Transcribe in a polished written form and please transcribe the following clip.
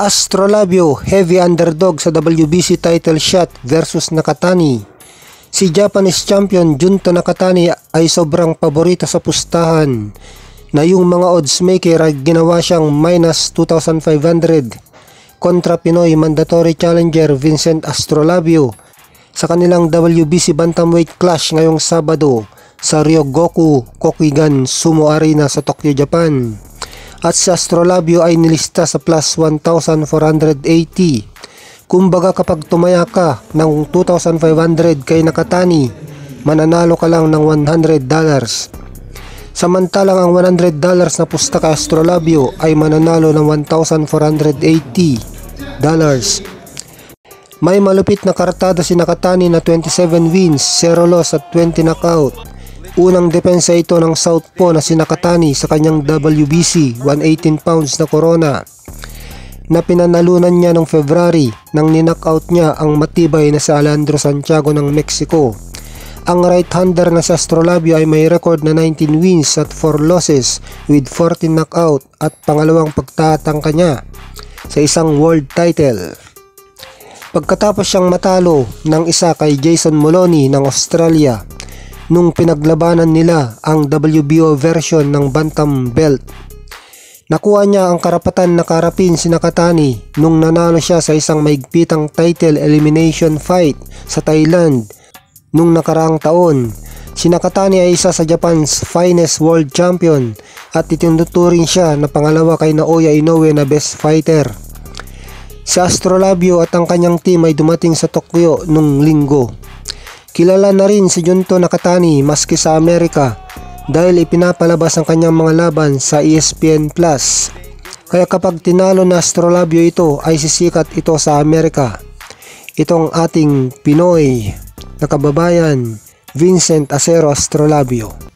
Astrolabio heavy underdog sa WBC title shot versus Nakatani. Si Japanese champion Junto Nakatani ay sobrang paborito sa pustahan na yung mga odds maker ay ginawa siyang minus 2,500 kontra Pinoy mandatory challenger Vincent Astrolabio sa kanilang WBC bantamweight clash ngayong Sabado sa Ryogoku Kokugan Sumo Arena sa Tokyo, Japan. At si Astrolabio ay nilista sa plus 1,480. Kumbaga kapag tumaya ka ng 2,500 kay Nakatani, mananalo ka lang ng $100. Samantalang ang $100 na pusta kay Astrolabio ay mananalo ng $1,480. May malupit na kartada si Nakatani na 27 wins, 0 loss at 20 knockout. Unang depensa ito ng southpaw na si Nakatani sa kanyang WBC 118 pounds na corona na pinanalunan niya noong February nang ninockout niya ang matibay na si Alejandro Santiago ng Mexico. Ang right-hander na si Astrolabio ay may record na 19 wins at 4 losses with 14 knockout at pangalawang pagtatangka niya sa isang world title. Pagkatapos siyang matalo ng isa kay Jason Moloney ng Australia nung pinaglabanan nila ang WBO version ng bantam belt. Nakuha niya ang karapatan na karapin si Nakatani nung nanalo siya sa isang maigpitang title elimination fight sa Thailand nung nakaraang taon. Si Nakatani ay isa sa Japan's finest world champion at itinuturing siya na pangalawa kay Naoya Inoue na best fighter. Si Astrolabio at ang kanyang team ay dumating sa Tokyo nung Linggo. Kilala na rin si Junto Nakatani maski sa Amerika dahil ipinapalabas ang kanyang mga laban sa ESPN+. Kaya kapag tinalo na Astrolabio ito ay sisikat ito sa Amerika. Itong ating Pinoy na kababayan Vincent Acero Astrolabio.